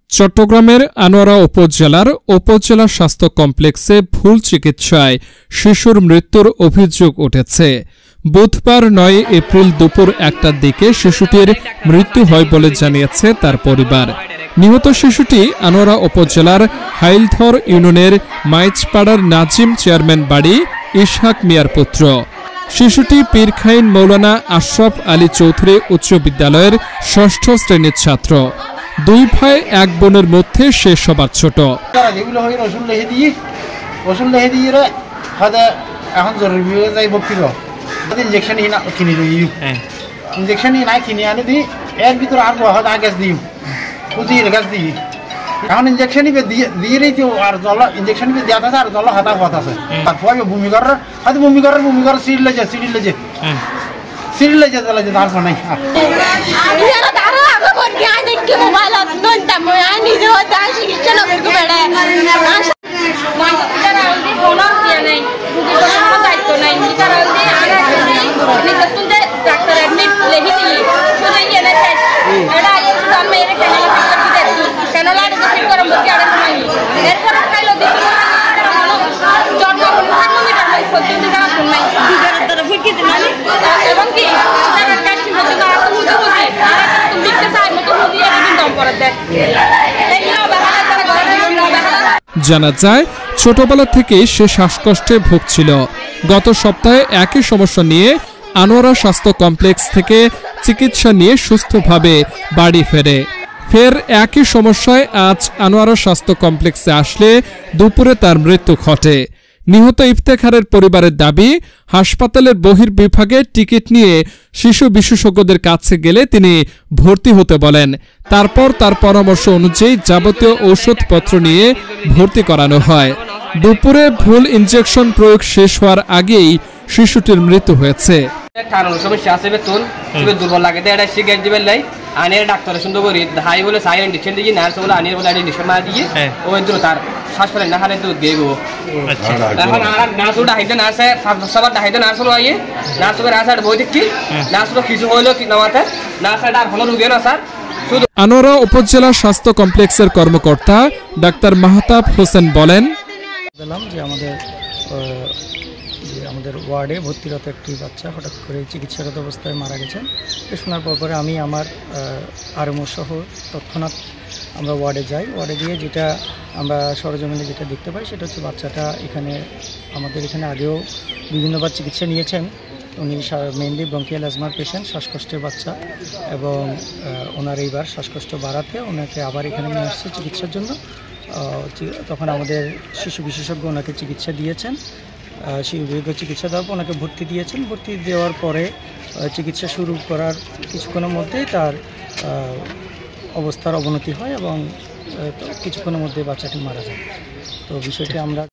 চট্টগ্রামের আনোয়ারা উপজেলার উপজেলা স্বাস্থ্য কমপ্লেক্সে ভুল চিকিৎসায় শিশুর মৃত্যুর অভিযোগ উঠেছে। বুধবার ৯ এপ্রিল দুপুর ১টার দিকে শিশুটির মৃত্যু হয় বলে জানিয়েছে তার পরিবার। নিহত শিশুটি আনোয়ারা উপজেলার হাইলধর ইউনিয়নের মাইজপাড়ার নাজিম চেয়ারম্যান বাড়ি ইসহাক মিয়ার পুত্র। শিশুটি পীরখাইন মৌলানা আশরাফ আলী চৌধুরী উচ্চ বিদ্যালয়ের ৬ষ্ঠ শ্রেণীর ছাত্র। দুই ভাই এক বোনের মধ্যে সে সবার ছোট। এখন ইঞ্জেকশন দিয়ে আর জল ইঞ্জেকশন দিয়ে আর জল হাতা হত আছে তারপর ভূমি করার সিঁড়ি লেছে তারপর নাই জানা যায় ছোটবেলা থেকে সে শ্বাসকষ্টে ভুগছিল। গত সপ্তাহে একই সমস্যা নিয়ে আনোয়ারা স্বাস্থ্য কমপ্লেক্স থেকে চিকিৎসা নিয়ে সুস্থভাবে বাড়ি ফের একই সমস্যায় আজ আনোয়ারা স্বাস্থ্য কমপ্লেক্সে আসলে দুপুরে তার মৃত্যু ঘটে। নিহত ইফতেখারের পরিবারের দাবি, হাসপাতালের বহির্বিভাগে টিকিট নিয়ে শিশু বিশেষজ্ঞদের কাছে গেলে তিনি ভর্তি হতে বলেন। তারপর তার পরামর্শ অনুযায়ী যাবতীয় ঔষধপত্র নিয়ে ভর্তি করানো হয়। দুপুরে ভুল ইনজেকশন প্রয়োগ শেষ হওয়ার আগেই শিশুটির মৃত্যু হয়েছে। দুর্বল লাগে আনের ডাক্তার সুন্দর করি হাই বলে সাই ইঞ্জেকশন দিয়ে নার্স বলে আনির বলে ইঞ্জেকশন মারা দিয়ে ওই দূর তার শ্বাস ফেলে না হারে দুধ দিয়ে গো। এখন আর নার্স ডাইতে নার্সে সবার ডাইতে নার্স হলো আইয়ে নার্স করে আসার বই দেখি নার্স কিছু হইলো কি নামাতে নার্স আর হলো রুগে না স্যার। আনোয়ারা উপজেলা স্বাস্থ্য কমপ্লেক্সের কর্মকর্তা ডাক্তার মাহতাব হোসেন বলেন, যে আমাদের ওয়ার্ডে ভর্তিরত একটি বাচ্চা হঠাৎ করে চিকিৎসাগত অবস্থায় মারা গেছেন। শোনার পরে আমি আমার আরএমও সহ তৎক্ষণাৎ আমরা ওয়ার্ডে যাই। ওয়ার্ডে গিয়ে যেটা আমরা সরজমিনে যেটা দেখতে পাই সেটা হচ্ছে বাচ্চাটা আমাদের এখানে আগেও বিভিন্নবার চিকিৎসা নিয়েছেন। উনি মেইনলি ব্রঙ্কিয়াল অ্যাজমার পেশেন্ট, শ্বাসকষ্টের বাচ্চা, এবং ওনার এইবার শ্বাসকষ্ট বাড়াতে ওনাকে আবার এখানে নিয়ে আসছে চিকিৎসার জন্য। তখন আমাদের শিশু বিশেষজ্ঞ ওনাকে চিকিৎসা দিয়েছেন। চিকিৎসা দেওয়ার পর ওনাকে ভর্তি দিয়েছেন। ভর্তি দেওয়ার পরে চিকিৎসা শুরু করার কিছুক্ষণের মধ্যেই তার অবস্থার অবনতি হয় এবং কিছুক্ষণের মধ্যে বাচ্চাটি মারা যায়। তো বিষয়টি আমরা